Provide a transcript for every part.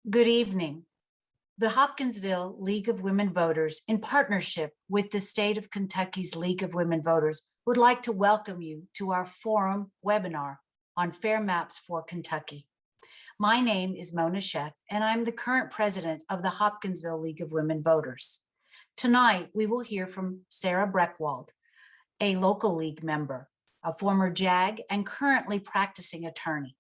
Good evening. The Hopkinsville League of Women Voters, in partnership with the State of Kentucky's League of Women Voters, would like to welcome you to our forum webinar on Fair Maps for Kentucky. My name is Mona Sheck, and I'm the current president of the Hopkinsville League of Women Voters. Tonight, we will hear from Sarah Breckwald, a local league member, a former JAG and currently practicing attorney.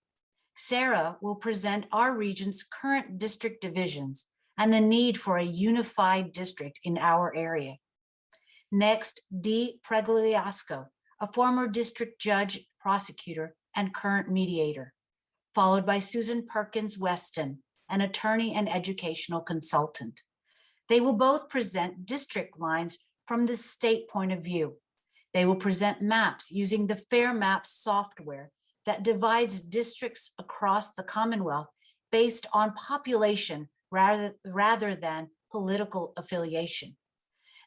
Sarah will present our region's current district divisions and the need for a unified district in our area. Next, Dee Pregliasco, a former district judge, prosecutor, and current mediator, followed by Susan Perkins Weston, an attorney and educational consultant. They will both present district lines from the state point of view. They will present maps using the Fair Maps software that divides districts across the Commonwealth based on population rather than political affiliation.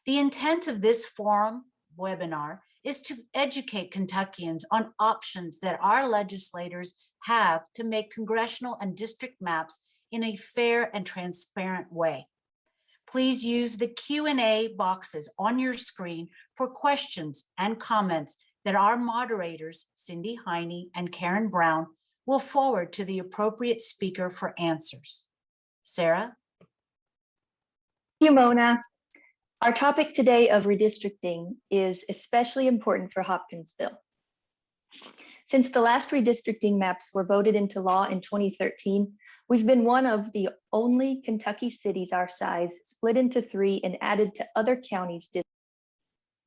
The intent of this forum webinar is to educate Kentuckians on options that our legislators have to make congressional and district maps in a fair and transparent way. Please use the Q&A boxes on your screen for questions and comments that our moderators, Cindy Heine and Karen Brown, will forward to the appropriate speaker for answers. Sarah? Thank you, Mona. Our topic today of redistricting is especially important for Hopkinsville. Since the last redistricting maps were voted into law in 2013, we've been one of the only Kentucky cities our size split into three and added to other counties.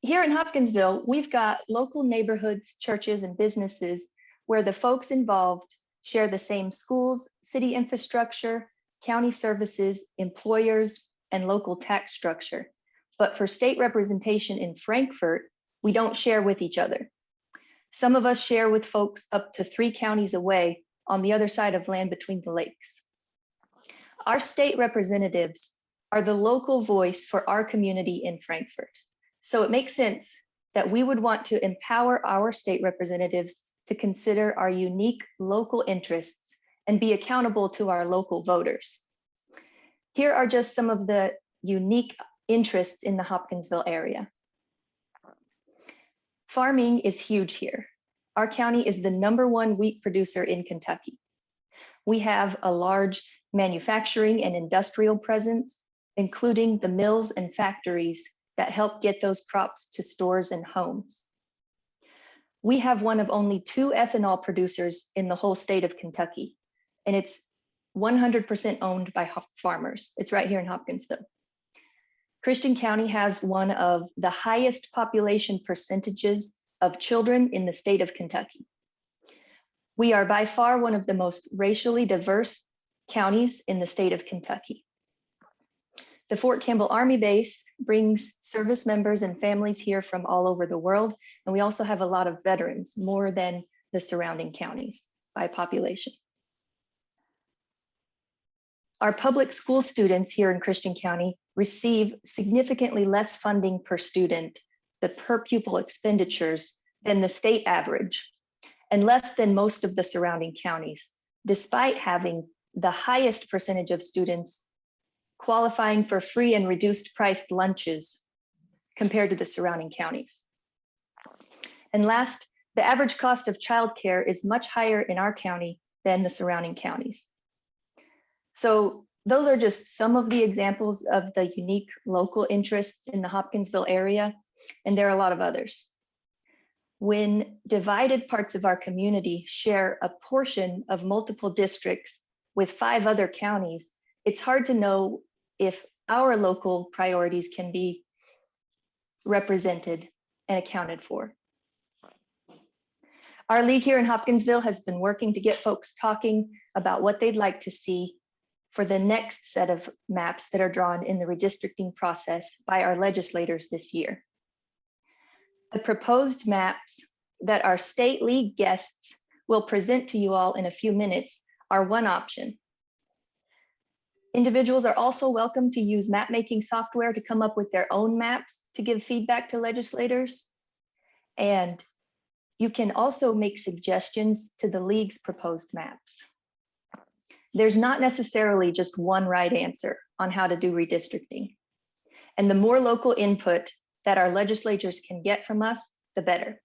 Here in Hopkinsville, we've got local neighborhoods, churches, and businesses where the folks involved share the same schools, city infrastructure, county services, employers, and local tax structure. But for state representation in Frankfort, we don't share with each other. Some of us share with folks up to 3 counties away on the other side of land between the lakes. Our state representatives are the local voice for our community in Frankfort. So it makes sense that we would want to empower our state representatives to consider our unique local interests and be accountable to our local voters. Here are just some of the unique interests in the Hopkinsville area. Farming is huge here. Our county is the #1 wheat producer in Kentucky. We have a large manufacturing and industrial presence, including the mills and factories that help get those crops to stores and homes. We have one of only 2 ethanol producers in the whole state of Kentucky, and it's 100% owned by farmers. It's right here in Hopkinsville. Christian County has one of the highest population percentages of children in the state of Kentucky. We are by far one of the most racially diverse counties in the state of Kentucky. The Fort Campbell Army Base brings service members and families here from all over the world, and we also have a lot of veterans, more than the surrounding counties by population. Our public school students here in Christian County receive significantly less funding per student, the per pupil expenditures, than the state average, and less than most of the surrounding counties, despite having the highest percentage of students qualifying for free and reduced priced lunches compared to the surrounding counties. And last, the average cost of childcare is much higher in our county than the surrounding counties. So those are just some of the examples of the unique local interests in the Hopkinsville area, and there are a lot of others. When divided parts of our community share a portion of multiple districts with 5 other counties, it's hard to know if our local priorities can be represented and accounted for. Our league here in Hopkinsville has been working to get folks talking about what they'd like to see for the next set of maps that are drawn in the redistricting process by our legislators this year. The proposed maps that our state league guests will present to you all in a few minutes are one option. Individuals are also welcome to use map-making software to come up with their own maps to give feedback to legislators. And you can also make suggestions to the league's proposed maps. There's not necessarily just one right answer on how to do redistricting. And the more local input that our legislatures can get from us, the better.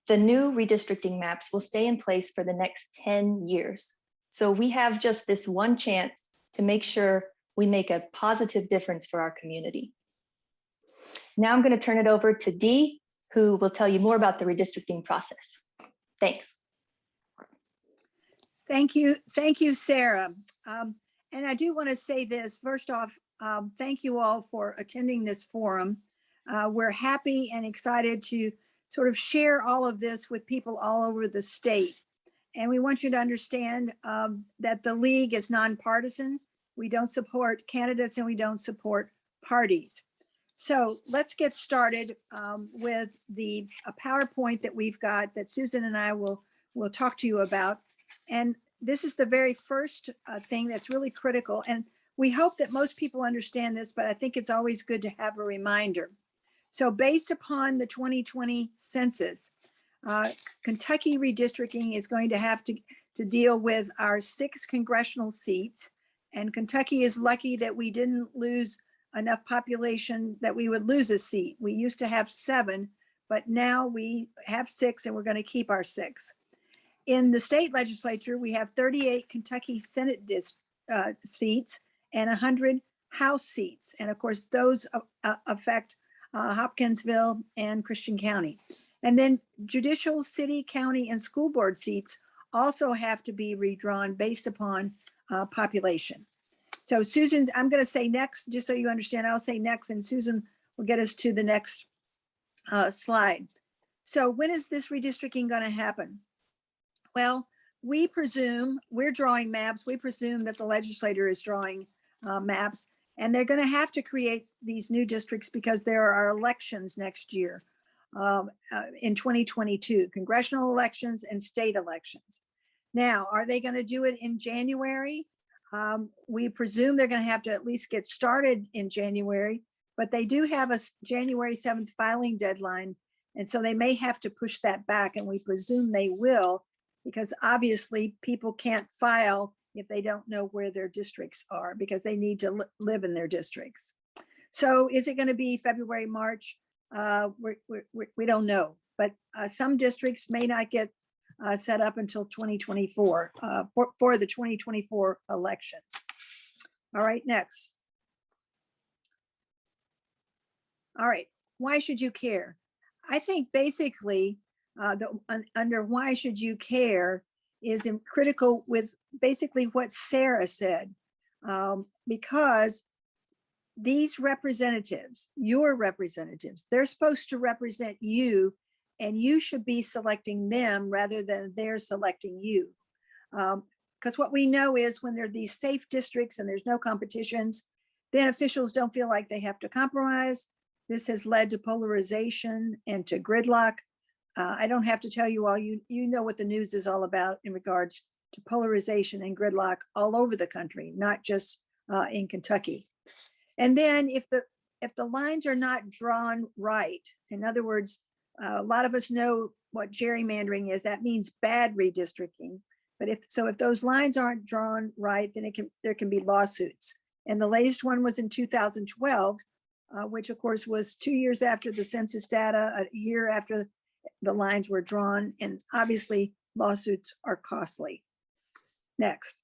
The new redistricting maps will stay in place for the next 10 years. So we have just this one chance to make sure we make a positive difference for our community. Now I'm going to turn it over to Dee, who will tell you more about the redistricting process. Thanks. Thank you, Sarah. And I do want to say this, first off, thank you all for attending this forum. We're happy and excited to sort of share all of this with people all over the state. And we want you to understand that the League is nonpartisan. We don't support candidates and we don't support parties. So let's get started with a PowerPoint that we've got that Susan and I will talk to you about. And this is the very first thing that's really critical. And we hope that most people understand this, but I think it's always good to have a reminder. So based upon the 2020 census, Kentucky redistricting is going to have to deal with our 6 congressional seats. And Kentucky is lucky that we didn't lose enough population that we would lose a seat. We used to have 7, but now we have 6 and we're going to keep our 6. In the state legislature, we have 38 Kentucky Senate seats and 100 House seats. And of course, those affect Hopkinsville and Christian County. And then judicial, city, county, and school board seats also have to be redrawn based upon population. So Susan, I'm going to say next, just so you understand, I'll say next, and Susan will get us to the next slide. So when is this redistricting going to happen? Well, we presume, we're drawing maps, we presume that the legislature is drawing maps, and they're going to have to create these new districts because there are elections next year in 2022, congressional elections and state elections. Now, are they going to do it in January? We presume they're going to have to at least get started in January, but they do have a January 7th filing deadline. And so they may have to push that back, and we presume they will, because obviously people can't file if they don't know where their districts are, because they need to live in their districts. So is it going to be February, March? We don't know, but some districts may not get set up until 2024 for the 2024 elections. All right, next. All right, why should you care? I think basically under why should you care is critical with basically what Sarah said, because these representatives, your representatives, they're supposed to represent you, and you should be selecting them rather than they're selecting you. Because what we know is when there are these safe districts and there's no competitions, then officials don't feel like they have to compromise. This has led to polarization and to gridlock. I don't have to tell you all, you know what the news is all about in regards to polarization and gridlock all over the country, not just in Kentucky. And then if the lines are not drawn right, in other words, a lot of us know what gerrymandering is. That means bad redistricting. But if those lines aren't drawn right, then there can be lawsuits. And the latest one was in 2012, which of course was 2 years after the census data, a year after the lines were drawn, and obviously lawsuits are costly. Next.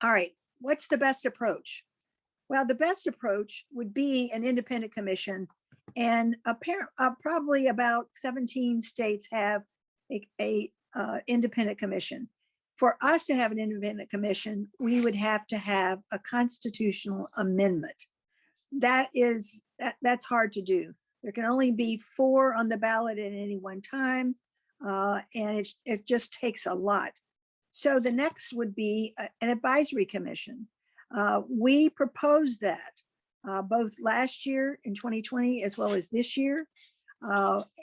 All right, what's the best approach? Well, the best approach would be an independent commission, and probably about 17 states have a independent commission. For us to have an independent commission, we would have to have a constitutional amendment. That's hard to do. There can only be 4 on the ballot at any one time, and it just takes a lot. So the next would be an advisory commission. We proposed that both last year in 2020 as well as this year,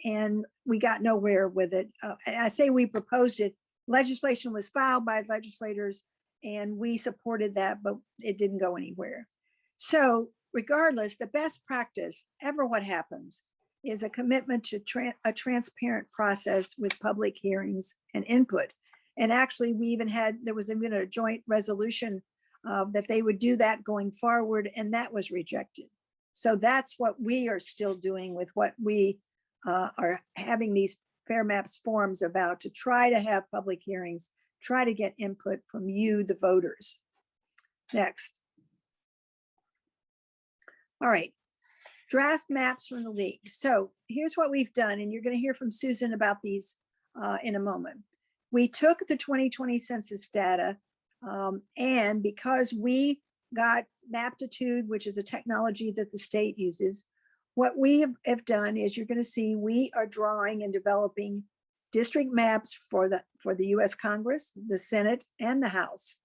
and we got nowhere with it. And I say we proposed it. Legislation was filed by legislators, and we supported that, but it didn't go anywhere. So regardless, the best practice, ever what happens, is a commitment to a transparent process with public hearings and input. And actually, there was even a joint resolution that they would do that going forward, and that was rejected. So that's what we are still doing with what we are having these Fair Maps forums about, to try to have public hearings, try to get input from you, the voters. Next. All right, draft maps from the league. So here's what we've done, and you're going to hear from Susan about these in a moment. We took the 2020 census data, and because we got Maptitude, which is a technology that the state uses, what we have done is, you're going to see, we are drawing and developing district maps for the US Congress, the Senate, and the House.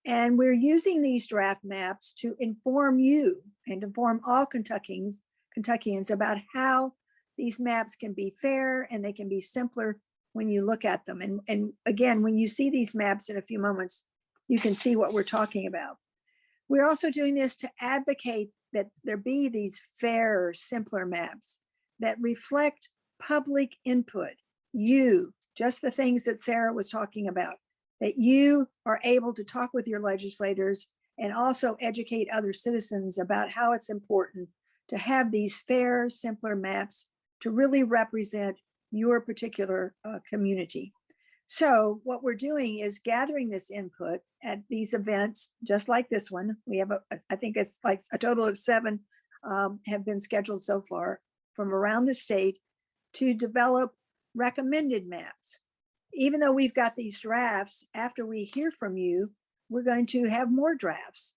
And we're using these draft maps to inform you and inform all Kentuckians about how these maps can be fair and they can be simpler when you look at them. And again, when you see these maps in a few moments, you can see what we're talking about. We're also doing this to advocate that there be these fairer, simpler maps that reflect public input. Just the things that Sarah was talking about, that you are able to talk with your legislators and also educate other citizens about how it's important to have these fair, simpler maps to really represent your particular community. So what we're doing is gathering this input at these events, just like this one. We have, I think it's like a total of 7 have been scheduled so far from around the state to develop recommended maps. Even though we've got these drafts, after we hear from you, we're going to have more drafts.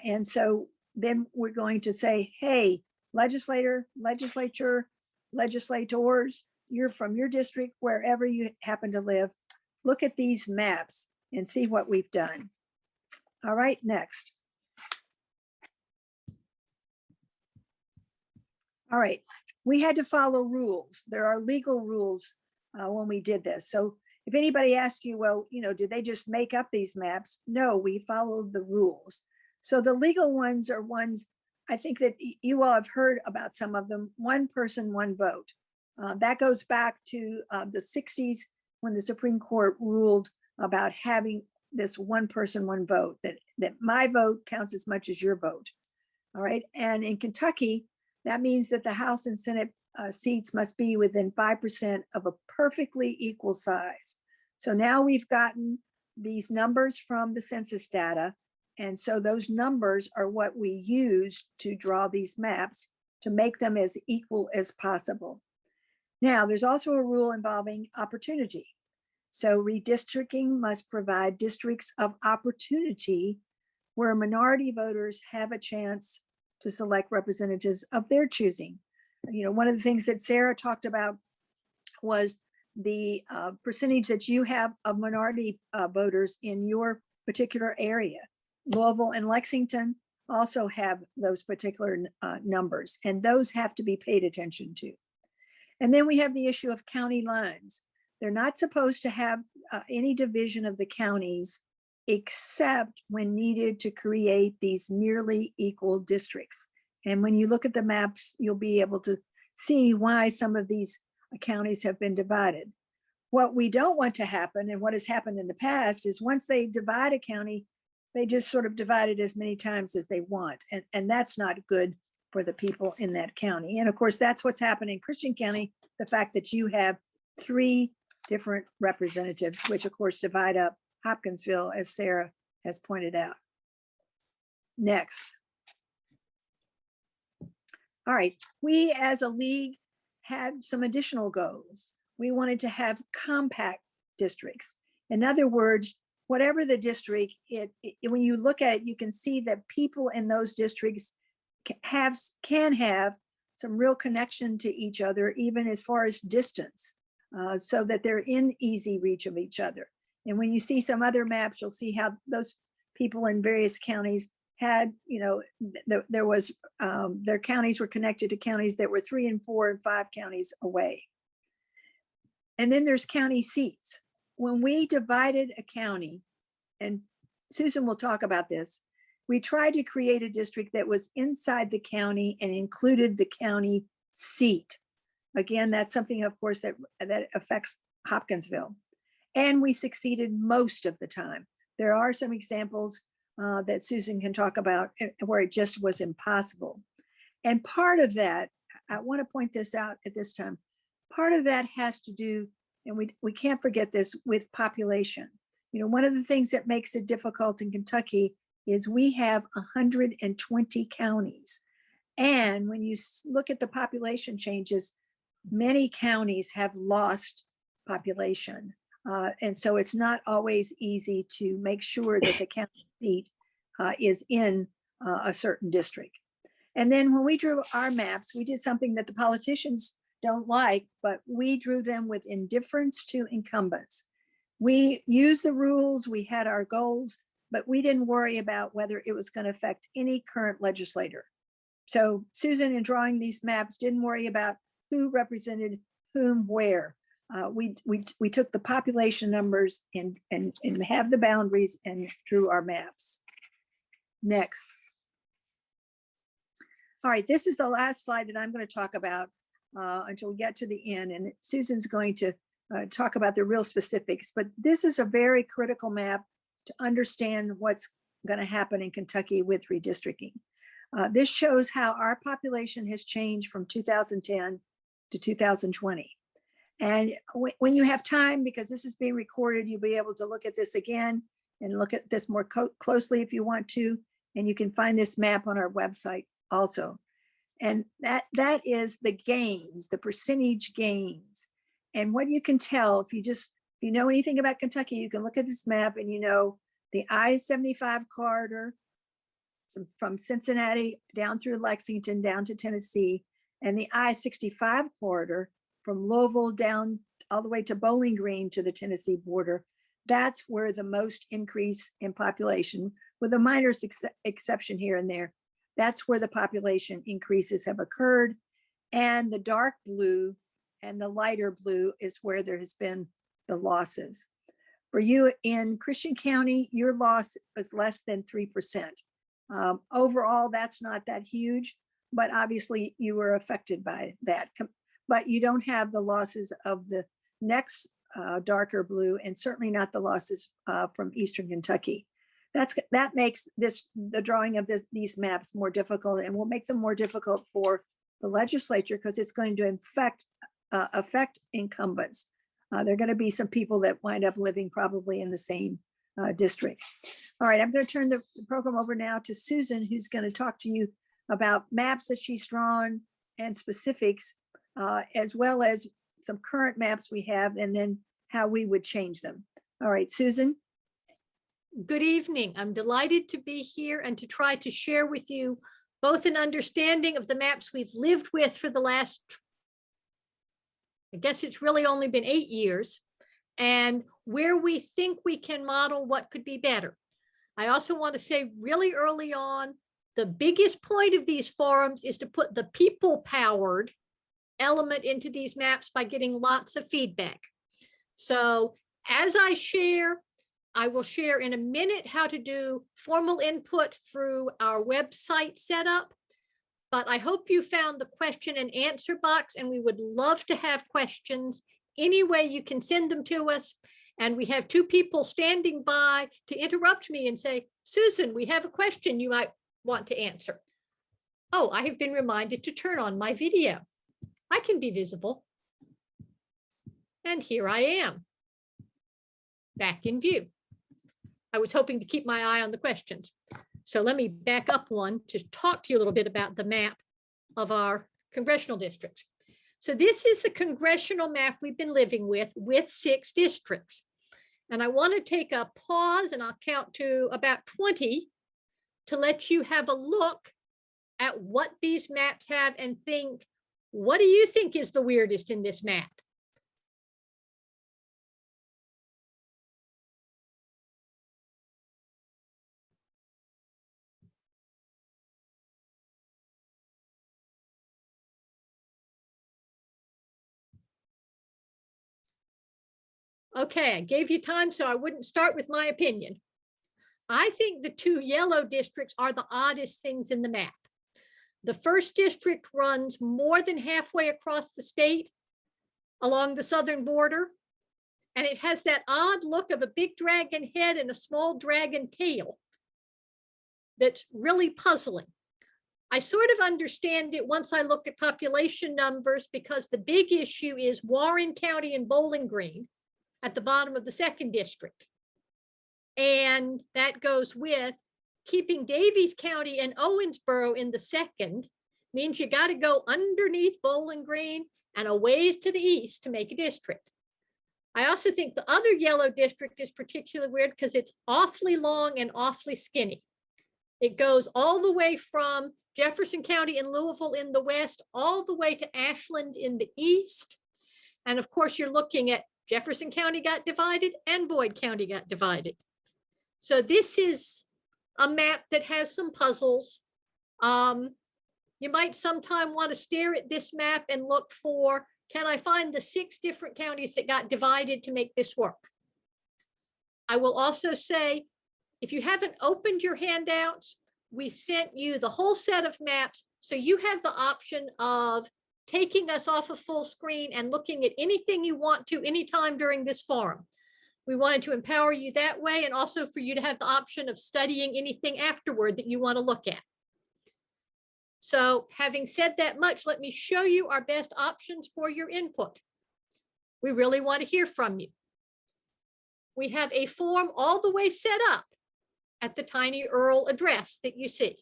And so then we're going to say, hey, legislature, legislators, you're from your district, wherever you happen to live, look at these maps and see what we've done. All right, next. All right, we had to follow rules. There are legal rules when we did this. So if anybody asks you, well, did they just make up these maps? No, we followed the rules. So the legal ones are ones, I think that you all have heard about some of them. One person, one vote. That goes back to the 60s when the Supreme Court ruled about having this one person, one vote, that my vote counts as much as your vote. All right. And in Kentucky, that means that the House and Senate seats must be within 5% of a perfectly equal size. So now we've gotten these numbers from the census data. And so those numbers are what we use to draw these maps to make them as equal as possible. Now, there's also a rule involving opportunity. So redistricting must provide districts of opportunity where minority voters have a chance to select representatives of their choosing. One of the things that Sarah talked about was the percentage that you have of minority voters in your particular area. Louisville and Lexington also have those particular numbers, and those have to be paid attention to. And then we have the issue of county lines. They're not supposed to have any division of the counties except when needed to create these nearly equal districts. And when you look at the maps, you'll be able to see why some of these counties have been divided. What we don't want to happen, and what has happened in the past, is once they divide a county, they just sort of divide it as many times as they want. And that's not good for the people in that county. And of course, that's what's happened in Christian County, the fact that you have 3 different representatives, which of course divide up Hopkinsville, as Sarah has pointed out. Next. All right, we as a league had some additional goals. We wanted to have compact districts. In other words, whatever the district, when you look at it, you can see that people in those districts can have some real connection to each other, even as far as distance, so that they're in easy reach of each other. And when you see some other maps, you'll see how those people in various counties had, their counties were connected to counties that were 3 and 4 and 5 counties away. And then there's county seats. When we divided a county, and Susan will talk about this, we tried to create a district that was inside the county and included the county seat. Again, that's something, of course, that affects Hopkinsville. And we succeeded most of the time. There are some examples that Susan can talk about where it just was impossible. And part of that, I want to point this out at this time, part of that has to do, and we can't forget this, with population. You know, one of the things that makes it difficult in Kentucky is we have 120 counties. And when you look at the population changes, many counties have lost population. And so it's not always easy to make sure that the county seat is in a certain district. And then when we drew our maps, we did something that the politicians don't like, but we drew them with indifference to incumbents. We used the rules, we had our goals, but we didn't worry about whether it was going to affect any current legislator. So Susan, in drawing these maps, didn't worry about who represented whom where. We took the population numbers and have the boundaries and drew our maps. Next. All right, this is the last slide that I'm going to talk about until we get to the end. And Susan's going to talk about the real specifics, but this is a very critical map to understand what's going to happen in Kentucky with redistricting. This shows how our population has changed from 2010 to 2020. And when you have time, because this is being recorded, you'll be able to look at this again and look at this more closely if you want to. And you can find this map on our website also. And that is the gains, the percentage gains. And what you can tell, if you know anything about Kentucky, you can look at this map and you know the I-75 corridor from Cincinnati down through Lexington, down to Tennessee, and the I-65 corridor from Louisville down all the way to Bowling Green to the Tennessee border. That's where the most increase in population, with a minor exception here and there, that's where the population increases have occurred. And the dark blue and the lighter blue is where there has been the losses. For you in Christian County, your loss is less than 3%. Overall, that's not that huge, but obviously you were affected by that. But you don't have the losses of the next darker blue, and certainly not the losses from Eastern Kentucky. That makes the drawing of these maps more difficult, and will make them more difficult for the legislature because it's going to affect incumbents. There are going to be some people that wind up living probably in the same district. All right, I'm going to turn the program over now to Susan, who's going to talk to you about maps that she's drawn and specifics, as well as some current maps we have, and then how we would change them. All right, Susan. Good evening. I'm delighted to be here and to try to share with you both an understanding of the maps we've lived with for the last, I guess it's really only been 8 years, and where we think we can model what could be better. I also want to say really early on, the biggest point of these forums is to put the people-powered element into these maps by getting lots of feedback. So as I share, I will share in a minute how to do formal input through our website setup, but I hope you found the question and answer box, and we would love to have questions any way you can send them to us. And we have 2 people standing by to interrupt me and say, Susan, we have a question you might want to answer. Oh, I have been reminded to turn on my video. I can be visible. And here I am, back in view. I was hoping to keep my eye on the questions. So let me back up one to talk to you a little bit about the map of our congressional districts. So this is the congressional map we've been living with 6 districts. And I want to take a pause, and I'll count to about 20 to let you have a look at what these maps have and think, what do you think is the weirdest in this map? Okay, I gave you time, so I wouldn't start with my opinion. I think the 2 yellow districts are the oddest things in the map. The first district runs more than halfway across the state along the southern border. And it has that odd look of a big dragon head and a small dragon tail that's really puzzling. I sort of understand it once I look at population numbers, because the big issue is Warren County and Bowling Green at the bottom of the second district. And that goes with keeping Davies County and Owensboro in the second, means you got to go underneath Bowling Green and a ways to the east to make a district. I also think the other yellow district is particularly weird because it's awfully long and awfully skinny. It goes all the way from Jefferson County and Louisville in the west, all the way to Ashland in the east. And of course, you're looking at Jefferson County got divided and Boyd County got divided. So this is a map that has some puzzles. You might sometime want to stare at this map and look for, can I find the 6 different counties that got divided to make this work? I will also say, if you haven't opened your handouts, we sent you the whole set of maps. So you have the option of taking us off of full screen and looking at anything you want to anytime during this forum. We wanted to empower you that way, and also for you to have the option of studying anything afterward that you want to look at. So having said that much, let me show you our best options for your input. We really want to hear from you. We have a form all the way set up at the Tiny Earl address that you see.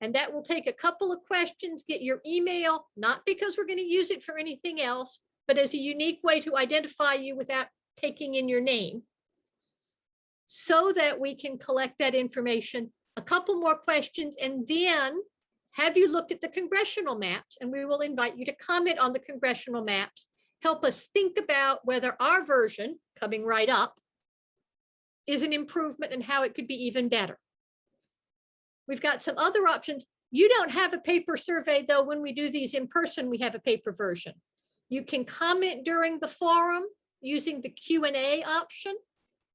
And that will take a couple of questions, get your email, not because we're going to use it for anything else, but as a unique way to identify you without taking in your name, so that we can collect that information. A couple more questions, and then have you looked at the congressional maps? And we will invite you to comment on the congressional maps. Help us think about whether our version, coming right up, is an improvement and how it could be even better. We've got some other options. You don't have a paper survey, though. When we do these in person, we have a paper version. You can comment during the forum using the Q&A option,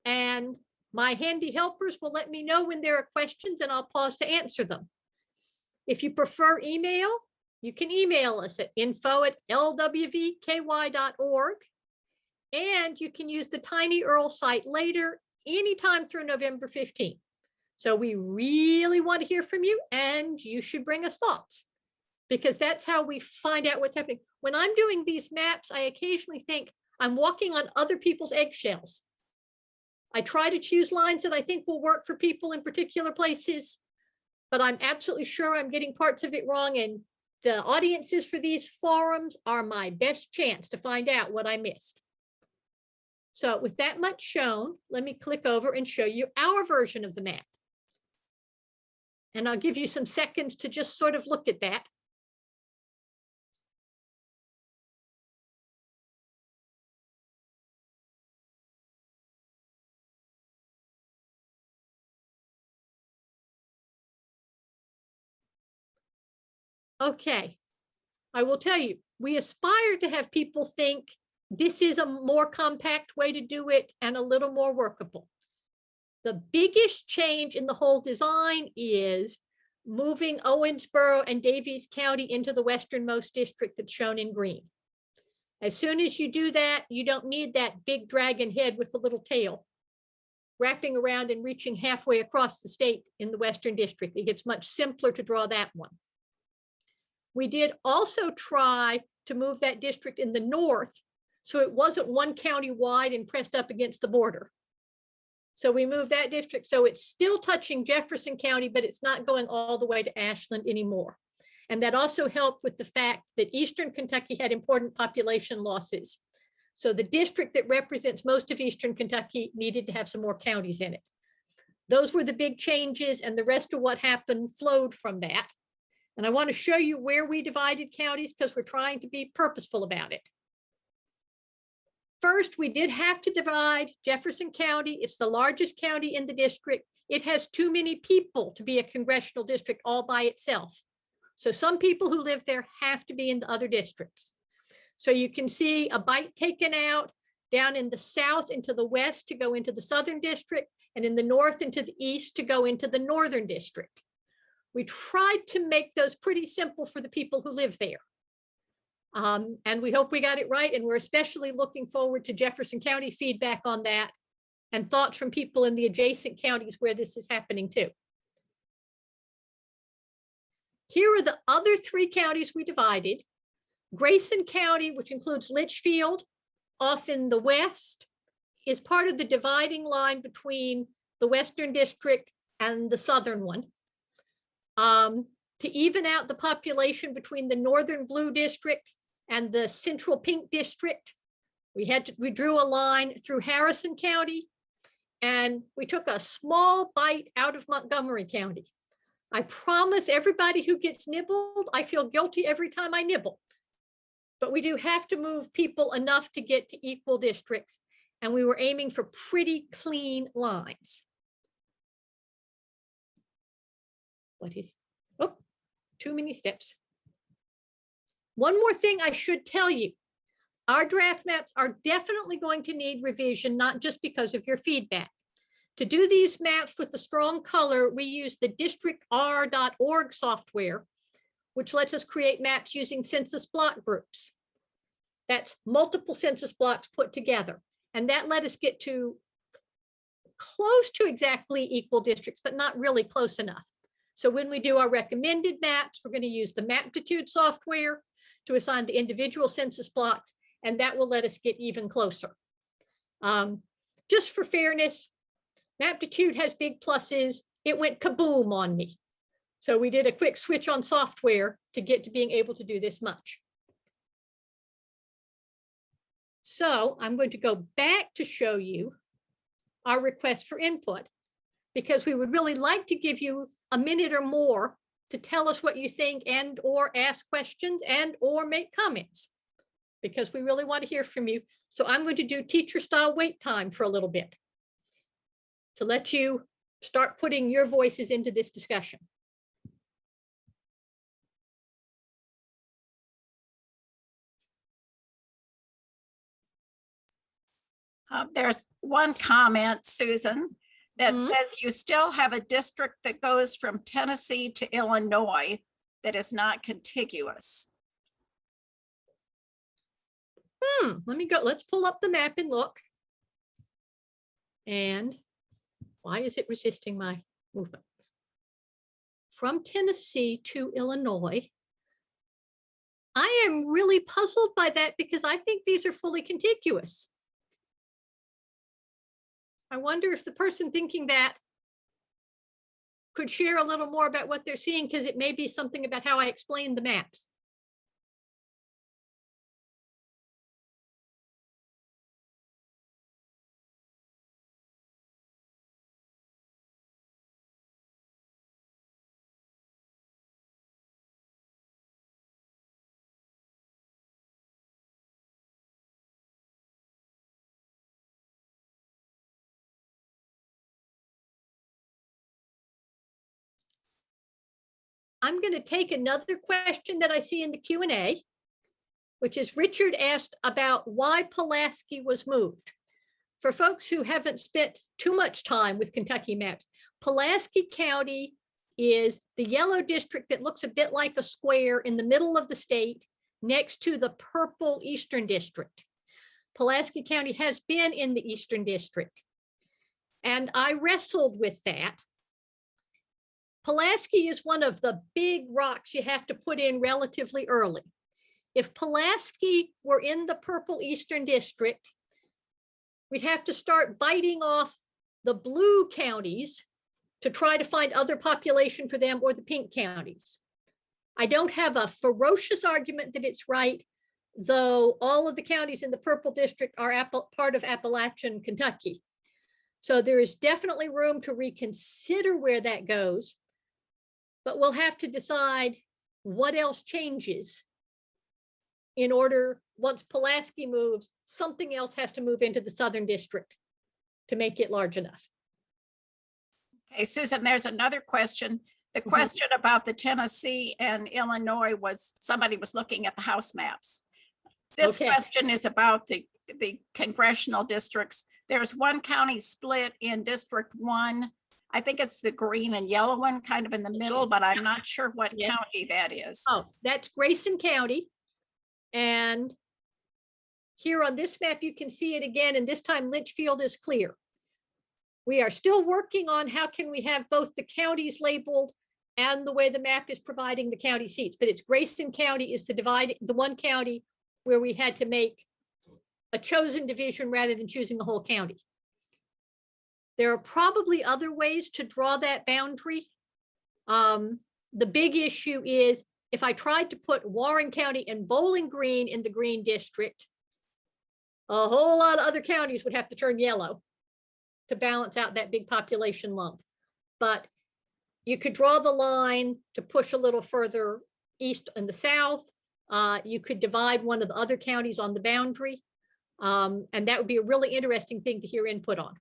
and my handy helpers will let me know when there are questions, and I'll pause to answer them. If you prefer email, you can email us at info@lwvky.org, and you can use the Tiny Earl site later, anytime through November 15th. So we really want to hear from you, and you should bring us thoughts, because that's how we find out what's happening. When I'm doing these maps, I occasionally think I'm walking on other people's eggshells. I try to choose lines that I think will work for people in particular places, but I'm absolutely sure I'm getting parts of it wrong, and the audiences for these forums are my best chance to find out what I missed. So with that much shown, let me click over and show you our version of the map. And I'll give you some seconds to just sort of look at that. Okay, I will tell you, we aspire to have people think this is a more compact way to do it and a little more workable. The biggest change in the whole design is moving Owensboro and Davies County into the westernmost district that's shown in green. As soon as you do that, you don't need that big dragon head with the little tail wrapping around and reaching halfway across the state in the western district. It gets much simpler to draw that one. We did also try to move that district in the north, so it wasn't one county wide and pressed up against the border. So we moved that district so it's still touching Jefferson County, but it's not going all the way to Ashland anymore. And that also helped with the fact that Eastern Kentucky had important population losses. So the district that represents most of Eastern Kentucky needed to have some more counties in it. Those were the big changes, and the rest of what happened flowed from that. And I want to show you where we divided counties because we're trying to be purposeful about it. First, we did have to divide Jefferson County. It's the largest county in the district. It has too many people to be a congressional district all by itself. So some people who live there have to be in the other districts. So you can see a bite taken out down in the south into the west to go into the southern district, and in the north into the east to go into the northern district. We tried to make those pretty simple for the people who live there. And we hope we got it right. And we're especially looking forward to Jefferson County feedback on that and thoughts from people in the adjacent counties where this is happening too. Here are the other 3 counties we divided. Grayson County, which includes Litchfield, off in the west, is part of the dividing line between the Western District and the Southern one. To even out the population between the Northern Blue District and the Central Pink District, we drew a line through Harrison County, and we took a small bite out of Montgomery County. I promise everybody who gets nibbled, I feel guilty every time I nibble. But we do have to move people enough to get to equal districts, and we were aiming for pretty clean lines. Oh, too many steps. One more thing I should tell you. Our draft maps are definitely going to need revision, not just because of your feedback. To do these maps with the strong color, we use the districtr.org software, which lets us create maps using census block groups. That's multiple census blocks put together. And that let us get to close to exactly equal districts, but not really close enough. So when we do our recommended maps, we're going to use the Maptitude software to assign the individual census blocks, and that will let us get even closer. Just for fairness, Maptitude has big pluses. It went kaboom on me. So we did a quick switch on software to get to being able to do this much. So I'm going to go back to show you our request for input, because we would really like to give you a minute or more to tell us what you think and or ask questions and or make comments, because we really want to hear from you. So I'm going to do teacher style wait time for a little bit to let you start putting your voices into this discussion. There's one comment, Susan, that says you still have a district that goes from Tennessee to Illinois that is not contiguous. Let me go. Let's pull up the map and look. And why is it resisting my movement? From Tennessee to Illinois. I am really puzzled by that because I think these are fully contiguous. I wonder if the person thinking that could share a little more about what they're seeing, because it may be something about how I explained the maps. I'm going to take another question that I see in the Q&A, which is Richard asked about why Pulaski was moved. For folks who haven't spent too much time with Kentucky maps, Pulaski County is the yellow district that looks a bit like a square in the middle of the state next to the purple Eastern District. Pulaski County has been in the Eastern District, and I wrestled with that. Pulaski is one of the big rocks you have to put in relatively early. If Pulaski were in the purple Eastern District, we'd have to start biting off the blue counties to try to find other population for them, or the pink counties. I don't have a ferocious argument that it's right, though all of the counties in the purple district are part of Appalachian Kentucky. So there is definitely room to reconsider where that goes. But we'll have to decide what else changes in order, once Pulaski moves, something else has to move into the Southern District to make it large enough. Okay, Susan, there's another question. The question about the Tennessee and Illinois was, somebody was looking at the House maps. This question is about the congressional districts. There's one county split in District 1. I think it's the green and yellow one kind of in the middle, but I'm not sure what Yes. county that is. Oh, that's Grayson County. And here on this map, you can see it again, and this time Litchfield is clear. We are still working on how can we have both the counties labeled and the way the map is providing the county seats, but it's Grayson County is the one county where we had to make a chosen division rather than choosing the whole county. There are probably other ways to draw that boundary. The big issue is if I tried to put Warren County and Bowling Green in the green district, a whole lot of other counties would have to turn yellow to balance out that big population lump. But you could draw the line to push a little further east in the south. You could divide one of the other counties on the boundary. And that would be a really interesting thing to hear input on.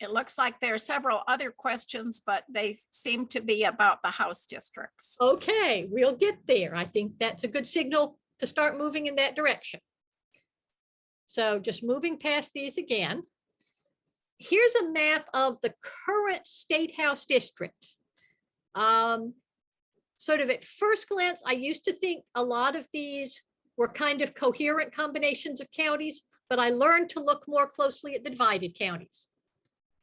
It looks like there are several other questions, but they seem to be about the House districts. Okay, we'll get there. I think that's a good signal to start moving in that direction. So just moving past these again. Here's a map of the current state house districts. Sort of at first glance, I used to think a lot of these were kind of coherent combinations of counties, but I learned to look more closely at the divided counties,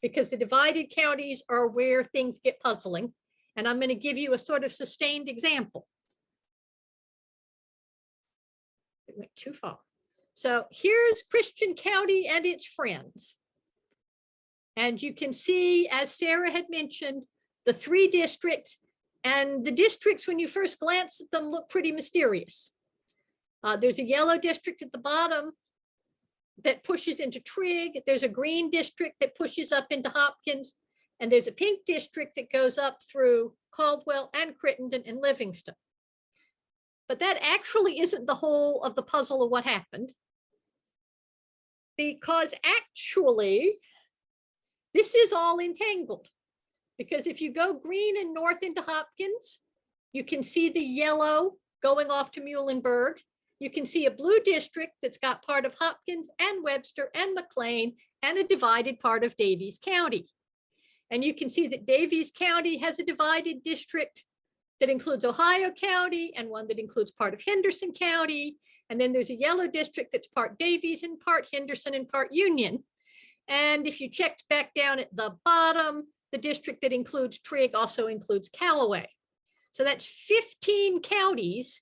because the divided counties are where things get puzzling. And I'm going to give you a sort of sustained example. It went too far. So here's Christian County and its friends. And you can see, as Sarah had mentioned, the three districts, and the districts, when you first glance at them, look pretty mysterious. There's a yellow district at the bottom that pushes into Trigg. There's a green district that pushes up into Hopkins, and there's a pink district that goes up through Caldwell and Crittenden and Livingston. But that actually isn't the whole of the puzzle of what happened, because actually this is all entangled. Because if you go green and north into Hopkins, you can see the yellow going off to Muhlenberg. You can see a blue district that's got part of Hopkins and Webster and McLean and a divided part of Davies County. And you can see that Davies County has a divided district that includes Ohio County and one that includes part of Henderson County. And then there's a yellow district that's part Davies and part Henderson and part Union. And if you checked back down at the bottom, the district that includes Trigg also includes Callaway. So that's 15 counties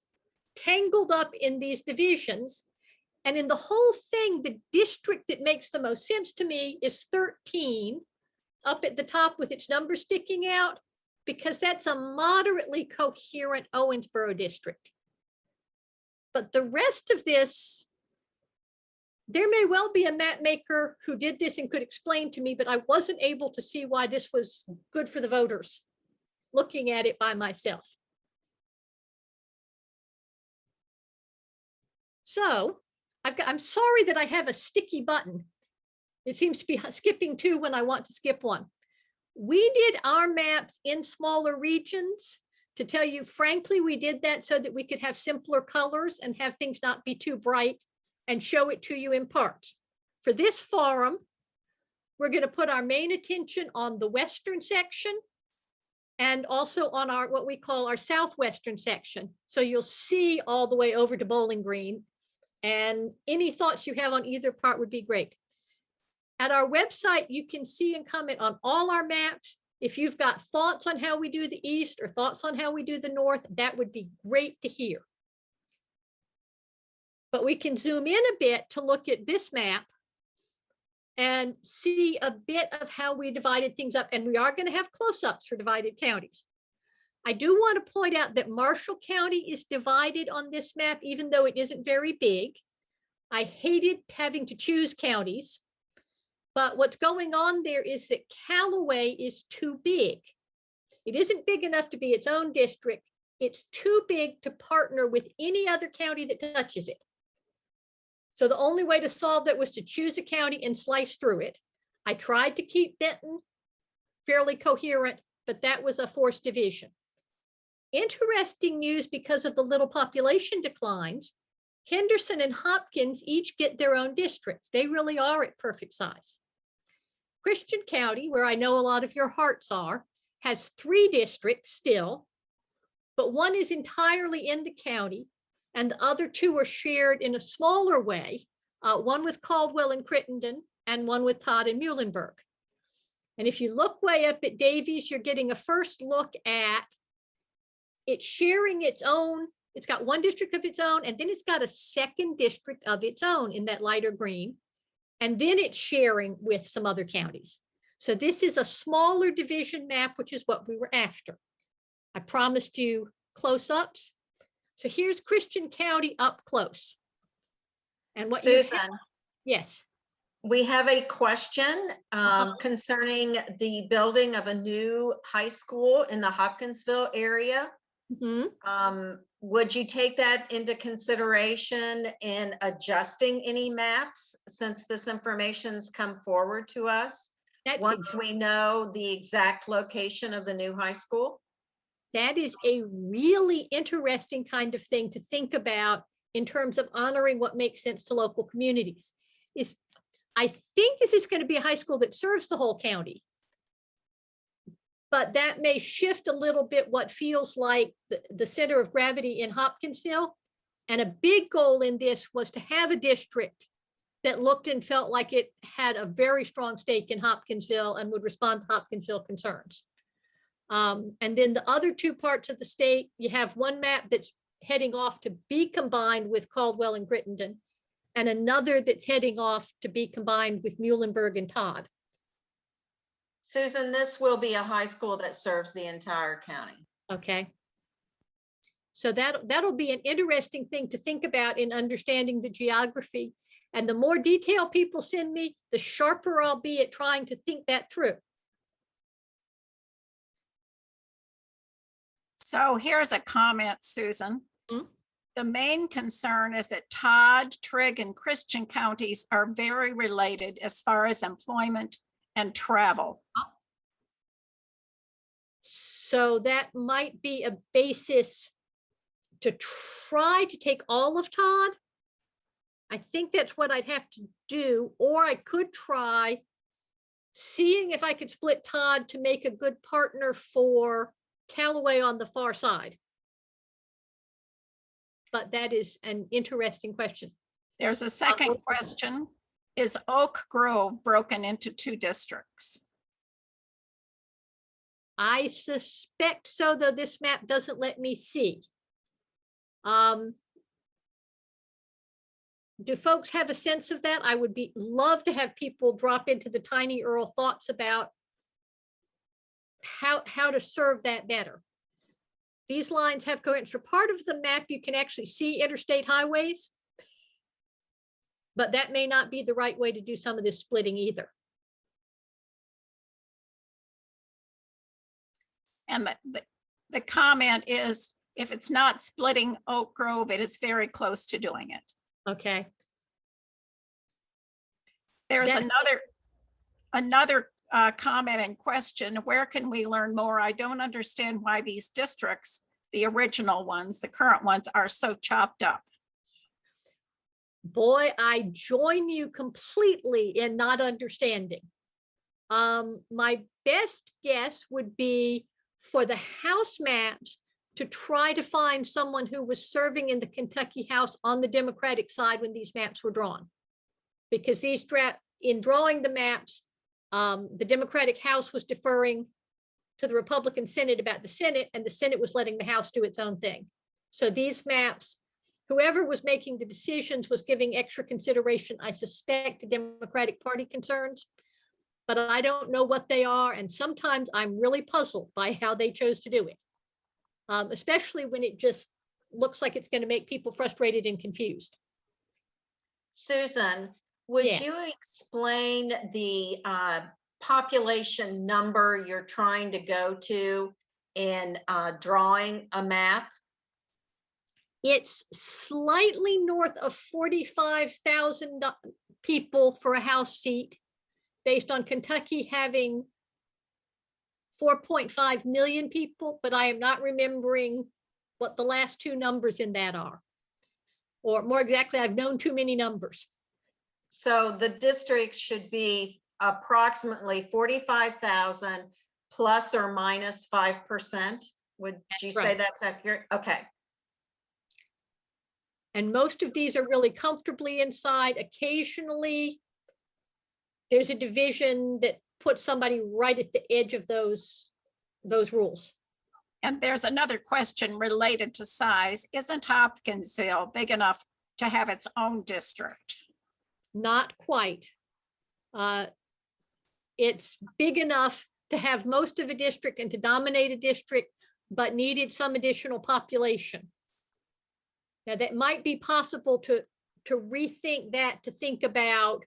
tangled up in these divisions. And in the whole thing, the district that makes the most sense to me is 13 up at the top with its number sticking out, because that's a moderately coherent Owensboro district. But the rest of this, there may well be a map maker who did this and could explain to me, but I wasn't able to see why this was good for the voters looking at it by myself. So I'm sorry that I have a sticky button. It seems to be skipping two when I want to skip one. We did our maps in smaller regions. To tell you frankly, we did that so that we could have simpler colors and have things not be too bright and show it to you in parts. For this forum, we're going to put our main attention on the western section and also on our what we call our southwestern section. So you'll see all the way over to Bowling Green, and any thoughts you have on either part would be great. At our website, you can see and comment on all our maps. If you've got thoughts on how we do the east or thoughts on how we do the north, that would be great to hear. But we can zoom in a bit to look at this map and see a bit of how we divided things up. And we are going to have close-ups for divided counties. I do want to point out that Marshall County is divided on this map, even though it isn't very big. I hated having to choose counties. But what's going on there is that Callaway is too big. It isn't big enough to be its own district. It's too big to partner with any other county that touches it. So the only way to solve that was to choose a county and slice through it. I tried to keep Benton fairly coherent, but that was a forced division. Interesting news because of the little population declines. Henderson and Hopkins each get their own districts. They really are at perfect size. Christian County, where I know a lot of your hearts are, has 3 districts still, but one is entirely in the county and the other 2 are shared in a smaller way, one with Caldwell and Crittenden and one with Todd and Muhlenberg. And if you look way up at Davies, you're getting a first look at it sharing its own. It's got 1 district of its own, and then it's got a 2nd district of its own in that lighter green. And then it's sharing with some other counties. So this is a smaller division map, which is what we were after. I promised you close-ups. So here's Christian County up close. And what Susan, yes. we have a question concerning the building of a new high school in the Hopkinsville area. Would you take that into consideration in adjusting any maps since this information's come forward to us? Once we know the exact location of the new high school? That is a really interesting kind of thing to think about in terms of honoring what makes sense to local communities. I think this is going to be a high school that serves the whole county. But that may shift a little bit what feels like the center of gravity in Hopkinsville. And a big goal in this was to have a district that looked and felt like it had a very strong stake in Hopkinsville and would respond to Hopkinsville concerns. And then the other 2 parts of the state, you have one map that's heading off to be combined with Caldwell and Crittenden, and another that's heading off to be combined with Muhlenberg and Todd. Susan, this will be a high school that serves the entire county. Okay. So that'll be an interesting thing to think about in understanding the geography. And the more detail people send me, the sharper I'll be at trying to think that through. So here's a comment, Susan. The main concern is that Todd, Trigg, and Christian counties are very related as far as employment and travel. So that might be a basis to try to take all of Todd. I think that's what I'd have to do, or I could try seeing if I could split Todd to make a good partner for Callaway on the far side. But that is an interesting question. There's a second question. Is Oak Grove broken into 2 districts? I suspect so, though this map doesn't let me see. Do folks have a sense of that? I would love to have people drop into the Tiny Earl thoughts about how to serve that better. These lines have coherence. For part of the map, you can actually see interstate highways, but that may not be the right way to do some of this splitting either. And the comment is, if it's not splitting Oak Grove, it is very close to doing it. Okay. There's another comment and question. Where can we learn more? I don't understand why these districts, the original ones, the current ones, are so chopped up. Boy, I join you completely in not understanding. My best guess would be for the House maps to try to find someone who was serving in the Kentucky House on the Democratic side when these maps were drawn. Because in drawing the maps, the Democratic House was deferring to the Republican Senate about the Senate, and the Senate was letting the House do its own thing. So these maps, whoever was making the decisions was giving extra consideration, I suspect, to Democratic Party concerns, but I don't know what they are. And sometimes I'm really puzzled by how they chose to do it, especially when it just looks like it's going to make people frustrated and confused. Susan, would you explain the population number you're trying to go to in drawing a map? It's slightly north of 45,000 people for a House seat, based on Kentucky having 4.5 million people, but I am not remembering what the last 2 numbers in that are. Or more exactly, I've known too many numbers. So the districts should be approximately 45,000 plus or minus 5%. Would you say right. that's accurate? Okay. And most of these are really comfortably inside. Occasionally, there's a division that puts somebody right at the edge of those rules. And there's another question related to size. Isn't Hopkinsville big enough to have its own district? Not quite. It's big enough to have most of a district and to dominate a district, but needed some additional population. Now that might be possible to rethink that, to think about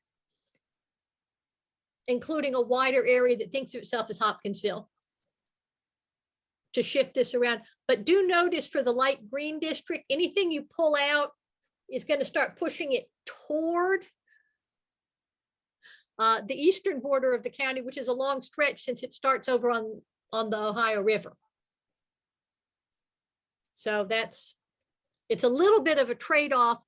including a wider area that thinks of itself as Hopkinsville, to shift this around. But do notice for the light green district, anything you pull out is going to start pushing it toward the eastern border of the county, which is a long stretch since it starts over on the Ohio River. So it's a little bit of a trade-off,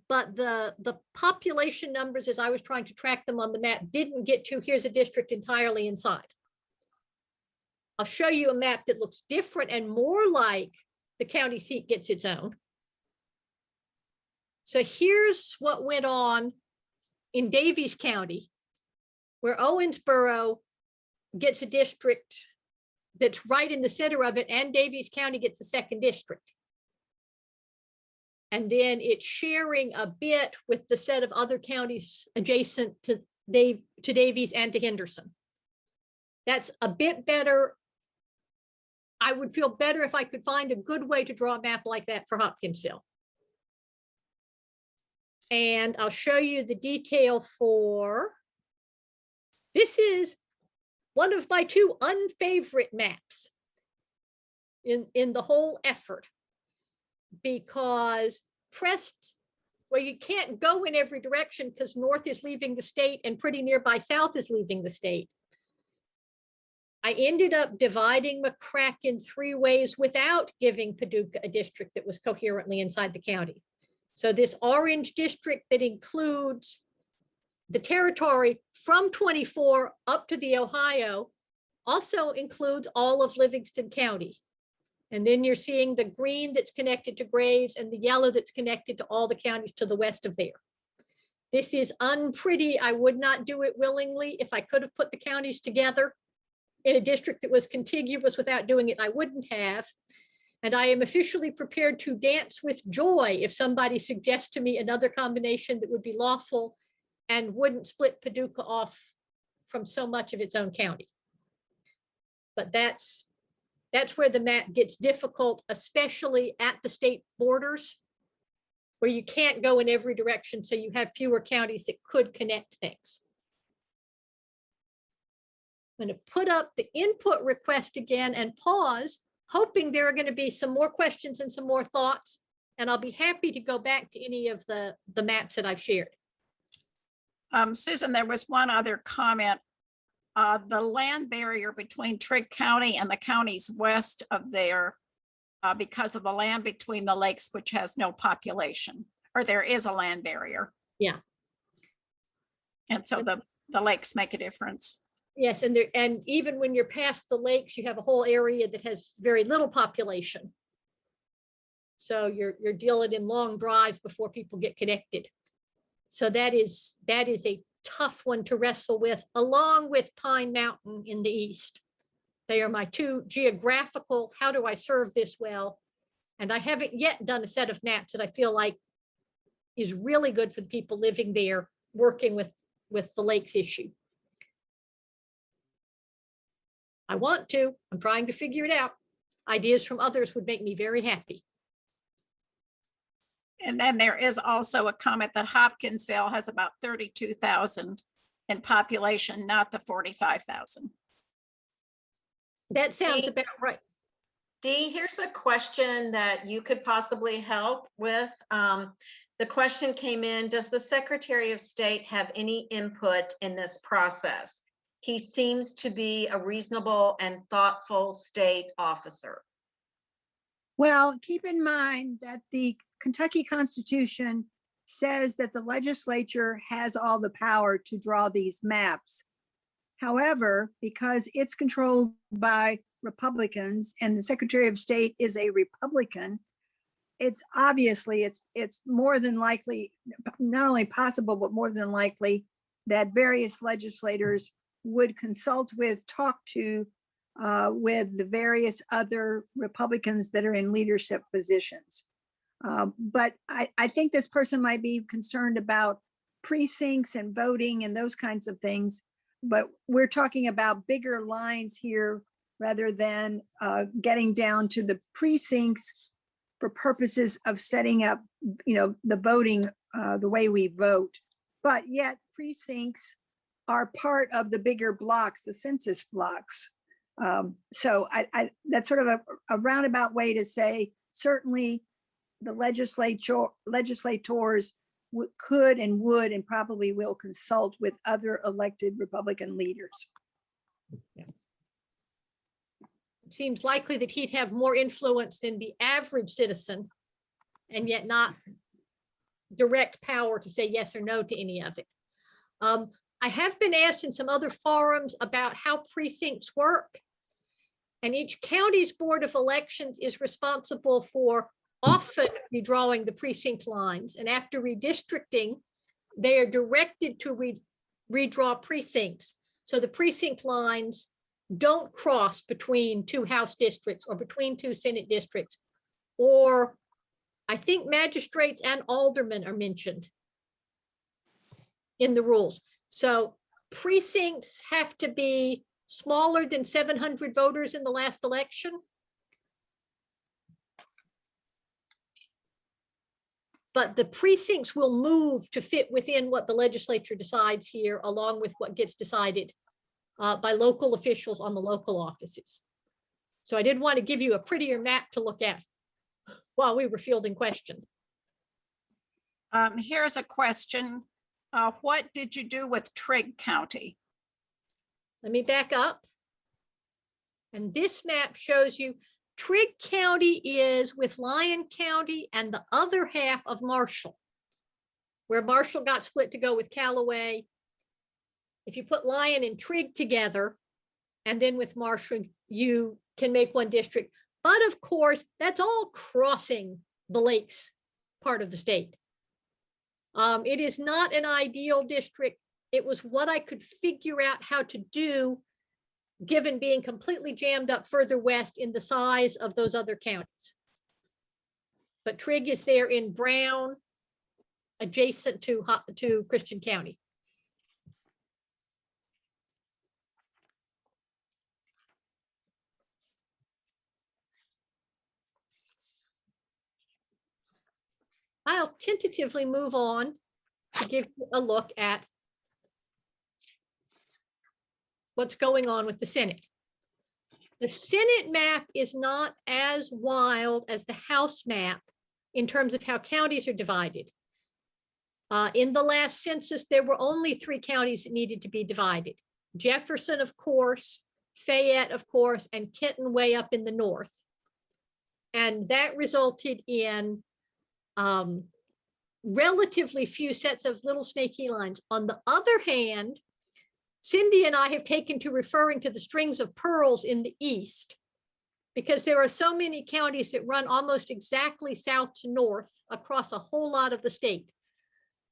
but the population numbers, as I was trying to track them on the map, didn't get to, here's a district entirely inside. I'll show you a map that looks different and more like the county seat gets its own. So here's what went on in Daviess County, where Owensboro gets a district that's right in the center of it, and Daviess County gets a second district. And then it's sharing a bit with the set of other counties adjacent to Daviess and to Henderson. That's a bit better. I would feel better if I could find a good way to draw a map like that for Hopkinsville. And I'll show you the detail for, this is one of my two unfavorite maps in the whole effort, because pressed, well, you can't go in every direction because north is leaving the state and pretty nearby south is leaving the state. I ended up dividing McCrack in 3 ways without giving Paducah a district that was coherently inside the county. So this orange district that includes the territory from 24 up to the Ohio also includes all of Livingston County. And then you're seeing the green that's connected to Graves and the yellow that's connected to all the counties to the west of there. This is unpretty. I would not do it willingly. If I could have put the counties together in a district that was contiguous without doing it, I wouldn't have. And I am officially prepared to dance with joy if somebody suggests to me another combination that would be lawful and wouldn't split Paducah off from so much of its own county. But that's where the map gets difficult, especially at the state borders, where you can't go in every direction, so you have fewer counties that could connect things. I'm going to put up the input request again and pause, hoping there are going to be some more questions and some more thoughts, and I'll be happy to go back to any of the maps that I've shared. Susan, there was one other comment. The land barrier between Trigg County and the counties west of there, because of the land between the lakes, which has no population, or there is a land barrier. Yeah. And so the lakes make a difference. Yes, and even when you're past the lakes, you have a whole area that has very little population. So you're dealing in long drives before people get connected. So that is a tough one to wrestle with, along with Pine Mountain in the east. They are my two geographical, how do I serve this well? And I haven't yet done a set of maps that I feel like is really good for the people living there, working with the lakes issue. I want to, I'm trying to figure it out. Ideas from others would make me very happy. And then there is also a comment that Hopkinsville has about 32,000 in population, not the 45,000. That sounds about right. Dee, here's a question that you could possibly help with. The question came in, does the Secretary of State have any input in this process? He seems to be a reasonable and thoughtful state officer. Well, keep in mind that the Kentucky Constitution says that the legislature has all the power to draw these maps. However, because it's controlled by Republicans and the Secretary of State is a Republican, it's obviously, it's more than likely, not only possible, but more than likely that various legislators would consult with, talk to with the various other Republicans that are in leadership positions. But I think this person might be concerned about precincts and voting and those kinds of things. But we're talking about bigger lines here rather than getting down to the precincts for purposes of setting up, the voting, the way we vote. But yet precincts are part of the bigger blocks, the census blocks. So that's sort of a roundabout way to say, certainly the legislators could and would and probably will consult with other elected Republican leaders. It seems likely that he'd have more influence than the average citizen and yet not direct power to say yes or no to any of it. I have been asked in some other forums about how precincts work. And each county's board of elections is responsible for often redrawing the precinct lines. And after redistricting, they are directed to redraw precincts. So the precinct lines don't cross between two House districts or between two Senate districts. Or I think magistrates and aldermen are mentioned in the rules. So precincts have to be smaller than 700 voters in the last election. But the precincts will move to fit within what the legislature decides here, along with what gets decided by local officials on the local offices. So I did want to give you a prettier map to look at while we were fielding questions. Here's a question. What did you do with Trigg County? Let me back up. And this map shows you Trigg County is with Lyon County and the other half of Marshall, where Marshall got split to go with Callaway. If you put Lyon and Trigg together, and then with Marshall, you can make one district. But of course, that's all crossing the lakes part of the state. It is not an ideal district. It was what I could figure out how to do, given being completely jammed up further west in the size of those other counties. But Trigg is there in brown, adjacent to Christian County. I'll tentatively move on to give you a look at what's going on with the Senate. The Senate map is not as wild as the House map in terms of how counties are divided. In the last census, there were only 3 counties that needed to be divided. Jefferson, of course, Fayette, of course, and Kenton way up in the north. And that resulted in relatively few sets of little snaky lines. On the other hand, Cindy and I have taken to referring to the strings of pearls in the east, because there are so many counties that run almost exactly south to north across a whole lot of the state.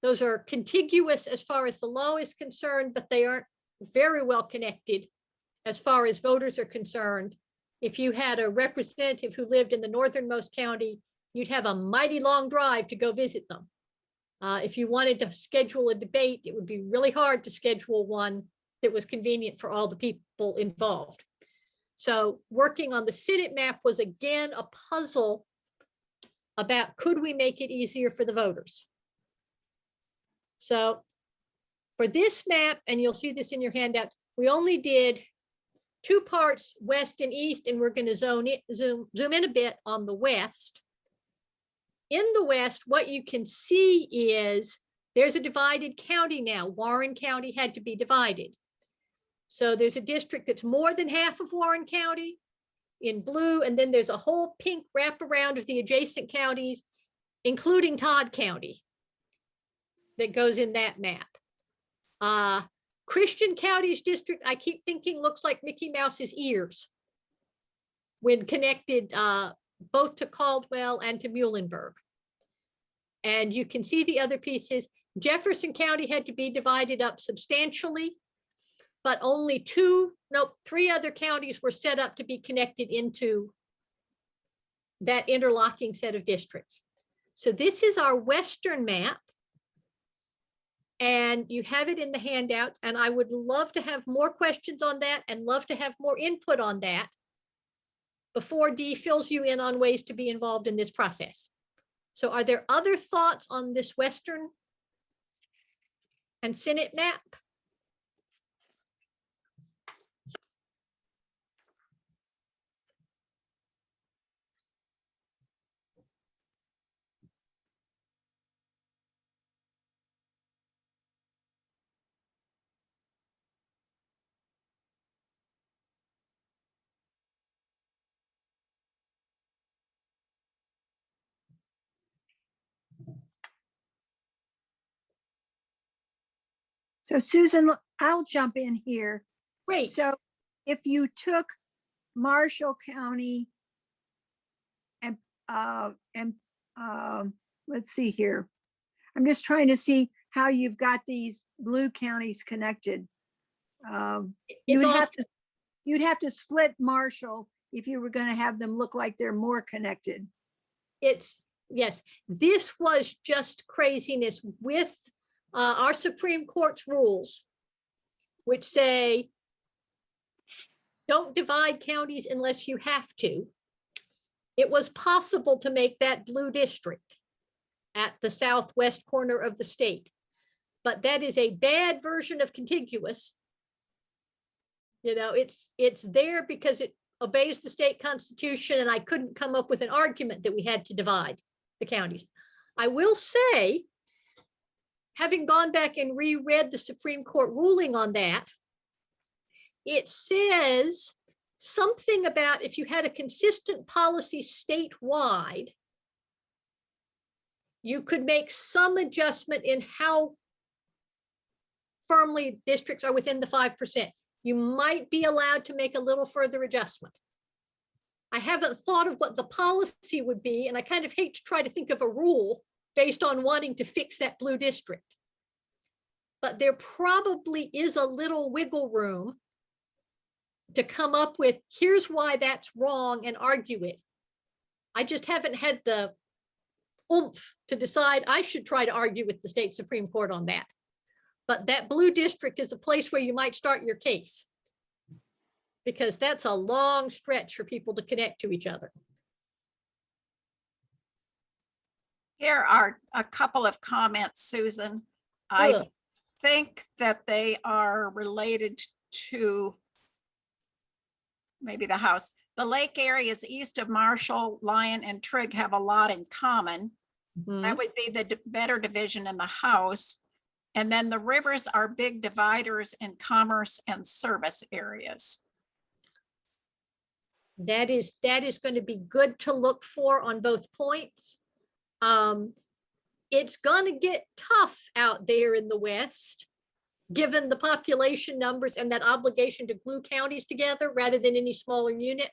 Those are contiguous as far as the law is concerned, but they aren't very well connected as far as voters are concerned. If you had a representative who lived in the northernmost county, you'd have a mighty long drive to go visit them. If you wanted to schedule a debate, it would be really hard to schedule one that was convenient for all the people involved. So working on the Senate map was again a puzzle about, could we make it easier for the voters? So for this map, and you'll see this in your handout, we only did 2 parts, west and east, and we're going to zoom in a bit on the west. In the west, what you can see is there's a divided county now. Warren County had to be divided. So there's a district that's more than half of Warren County, in blue, and then there's a whole pink wraparound of the adjacent counties, including Todd County, that goes in that map. Christian County's district, I keep thinking looks like Mickey Mouse's ears when connected both to Caldwell and to Muhlenberg. And you can see the other pieces. Jefferson County had to be divided up substantially, but only three other counties were set up to be connected into that interlocking set of districts. So this is our Western map. And you have it in the handouts, and I would love to have more questions on that and love to have more input on that before Dee fills you in on ways to be involved in this process. So are there other thoughts on this Western and Senate map? So Susan, I'll jump in here. Great. So if you took Marshall County and let's see here. I'm just trying to see how you've got these blue counties connected. You'd have to split Marshall if you were going to have them look like they're more connected. Yes, this was just craziness with our Supreme Court's rules, which say don't divide counties unless you have to. It was possible to make that blue district at the southwest corner of the state, but that is a bad version of contiguous. You know, it's there because it obeys the state constitution, and I couldn't come up with an argument that we had to divide the counties. I will say, having gone back and reread the Supreme Court ruling on that, it says something about if you had a consistent policy statewide, you could make some adjustment in how firmly districts are within the 5%. You might be allowed to make a little further adjustment. I haven't thought of what the policy would be, and I kind of hate to try to think of a rule based on wanting to fix that blue district. But there probably is a little wiggle room to come up with, here's why that's wrong, and argue it. I just haven't had the oomph to decide I should try to argue with the state Supreme Court on that. But that blue district is a place where you might start your case, because that's a long stretch for people to connect to each other. Here are a couple of comments, Susan. I think that they are related to maybe the house. The lake areas east of Marshall, Lyon, and Trigg have a lot in common. That would be the better division in the house. And then the rivers are big dividers in commerce and service areas. That is going to be good to look for on both points. It's going to get tough out there in the West, given the population numbers and that obligation to glue counties together rather than any smaller unit.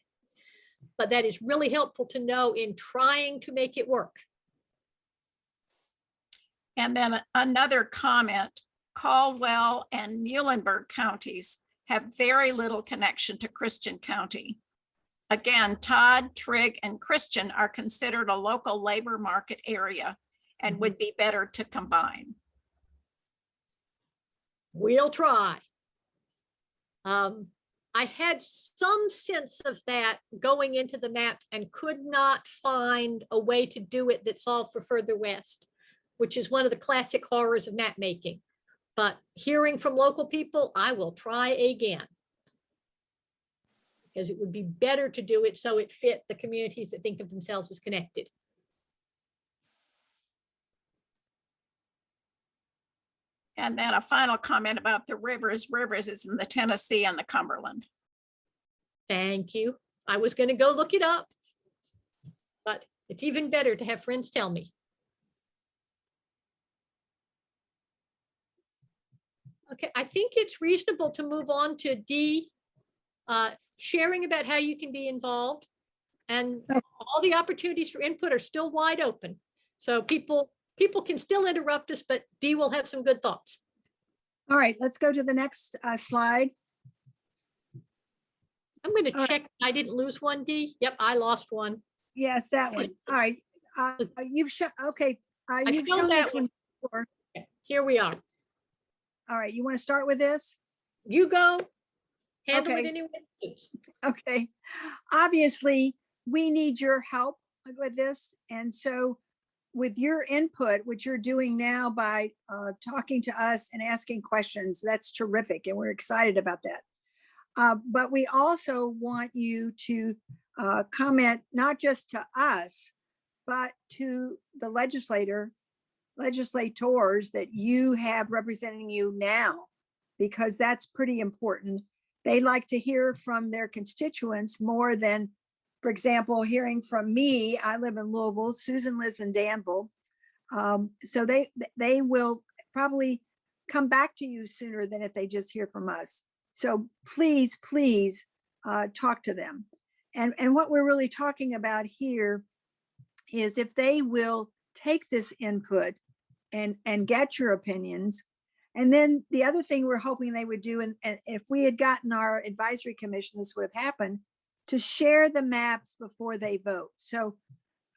But that is really helpful to know in trying to make it work. And then another comment, Caldwell and Muhlenberg counties have very little connection to Christian County. Again, Todd, Trigg, and Christian are considered a local labor market area and would be better to combine. We'll try. I had some sense of that going into the maps and could not find a way to do it that solved for further west, which is one of the classic horrors of map making. But hearing from local people, I will try again, because it would be better to do it so it fit the communities that think of themselves as connected. And then a final comment about the rivers. Rivers is in the Tennessee and the Cumberland. Thank you. I was going to go look it up, but it's even better to have friends tell me. Okay, I think it's reasonable to move on to D, sharing about how you can be involved. And all the opportunities for input are still wide open. So people can still interrupt us, but Dee will have some good thoughts. All right, let's go to the next slide. I'm going to All check. I didn't lose one, Dee. Yep, I lost one. Yes, that one. All right. You've shown, okay. You've showed shown that this one before. Okay, here we are. All right, you want to start with this? You go. Handle it Okay. anyway you choose. Okay. Obviously, we need your help with this. And so with your input, which you're doing now by talking to us and asking questions, that's terrific. And we're excited about that. But we also want you to comment not just to us, but to the legislators that you have representing you now, because that's pretty important. They like to hear from their constituents more than, for example, hearing from me. I live in Louisville. Susan lives in Danville. So they will probably come back to you sooner than if they just hear from us. So please talk to them. And what we're really talking about here is if they will take this input and get your opinions. And then the other thing we're hoping they would do, and if we had gotten our advisory commission, this would have happened, to share the maps before they vote. So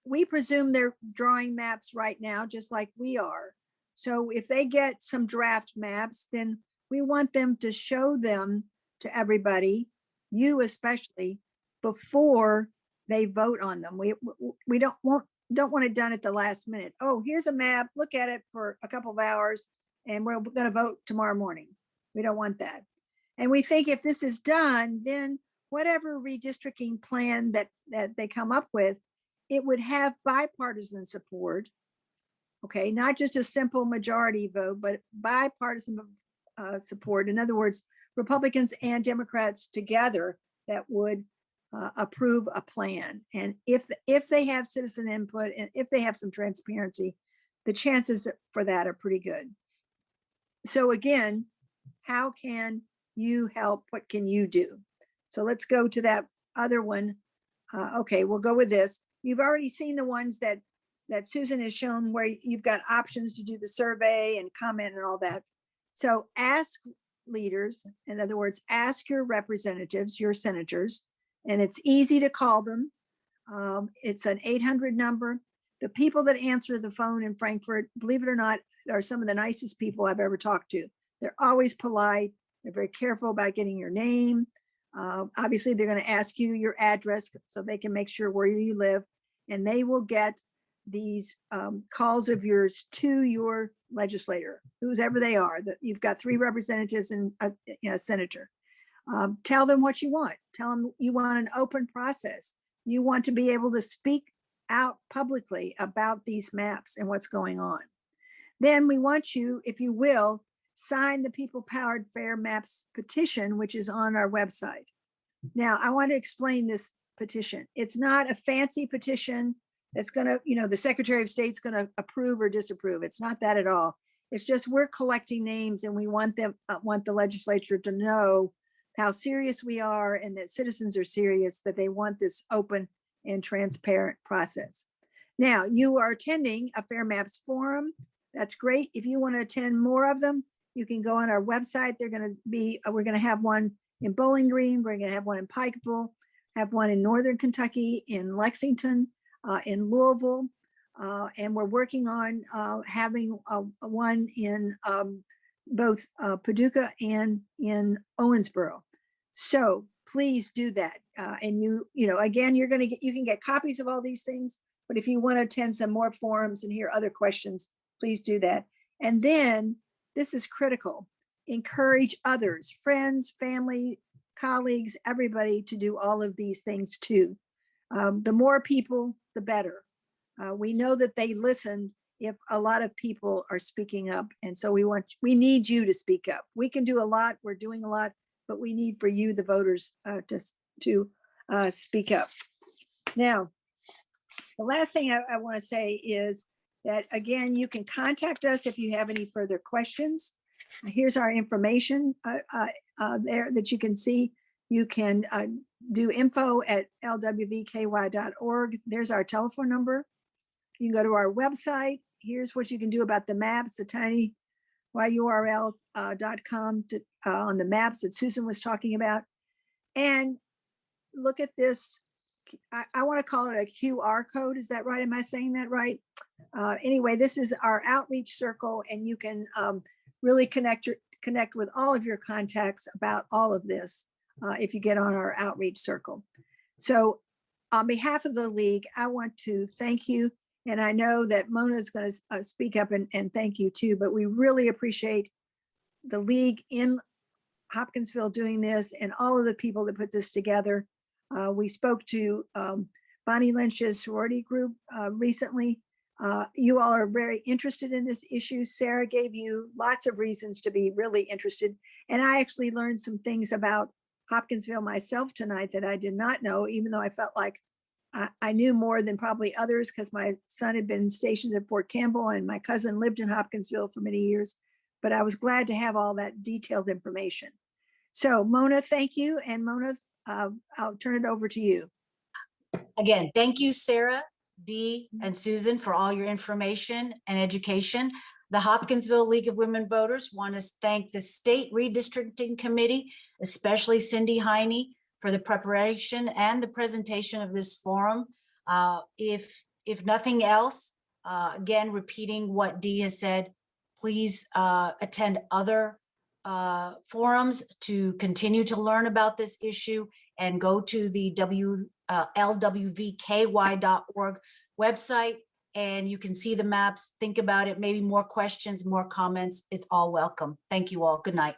we presume they're drawing maps right now, just like we are. So if they get some draft maps, then we want them to show them to everybody, you especially, before they vote on them. We don't want it done at the last minute. Oh, here's a map, look at it for a couple of hours, and we're going to vote tomorrow morning. We don't want that. And we think if this is done, then whatever redistricting plan that they come up with, it would have bipartisan support. Okay, not just a simple majority vote, but bipartisan support. In other words, Republicans and Democrats together that would approve a plan. And if they have citizen input and if they have some transparency, the chances for that are pretty good. So again, how can you help? What can you do? So let's go to that other one. Okay, we'll go with this. You've already seen the ones that Susan has shown where you've got options to do the survey and comment and all that. So ask leaders, in other words, ask your representatives, your senators, and it's easy to call them. It's an 800 number. The people that answer the phone in Frankfort, believe it or not, are some of the nicest people I've ever talked to. They're always polite. They're very careful about getting your name. Obviously, they're going to ask you your address so they can make sure where you live, and they will get these calls of yours to your legislator, whoever they are. That you've got 3 representatives and a senator. Tell them what you want. Tell them you want an open process. You want to be able to speak out publicly about these maps and what's going on. Then we want you, if you will, sign the People Powered Fair Maps petition, which is on our website. Now, I want to explain this petition. It's not a fancy petition that's going to, the Secretary of State's going to approve or disapprove. It's not that at all. It's just we're collecting names and we want the legislature to know how serious we are and that citizens are serious, that they want this open and transparent process. Now, you are attending a Fair Maps forum. That's great. If you want to attend more of them, you can go on our website. We're going to have one in Bowling Green. We're going to have one in Pikeville, have one in Northern Kentucky, in Lexington, in Louisville. And we're working on having one in both Paducah and in Owensboro. So please do that. And again, you can get copies of all these things, but if you want to attend some more forums and hear other questions, please do that. And then this is critical. Encourage others, friends, family, colleagues, everybody to do all of these things too. The more people, the better. We know that they listen if a lot of people are speaking up. And so we need you to speak up. We can do a lot. We're doing a lot, but we need for you, the voters, to speak up. Now, the last thing I want to say is that, again, you can contact us if you have any further questions. Here's our information there that you can see. You can do info@lwvky.org. There's our telephone number. You can go to our website. Here's what you can do about the maps, the tinyurl.com on the maps that Susan was talking about. And look at this. I want to call it a QR code. Is that right? Am I saying that right? Anyway, this is our outreach circle, and you can really connect with all of your contacts about all of this if you get on our outreach circle. So on behalf of the League, I want to thank you. And I know that Mona is going to speak up and thank you too, but we really appreciate the League in Hopkinsville doing this and all of the people that put this together. We spoke to Bonnie Lynch's sorority group recently. You all are very interested in this issue. Sarah gave you lots of reasons to be really interested. And I actually learned some things about Hopkinsville myself tonight that I did not know, even though I felt like I knew more than probably others because my son had been stationed at Fort Campbell and my cousin lived in Hopkinsville for many years. But I was glad to have all that detailed information. So Mona, thank you. And Mona, I'll turn it over to you. Again, thank you, Sarah, Dee, and Susan for all your information and education. The Hopkinsville League of Women Voters want to thank the State Redistricting Committee, especially Cindy Heine, for the preparation and the presentation of this forum. If nothing else, again, repeating what Dee has said, please attend other forums to continue to learn about this issue, and go to the LWVKY.org website and you can see the maps, think about it, maybe more questions, more comments. It's all welcome. Thank you all. Good night.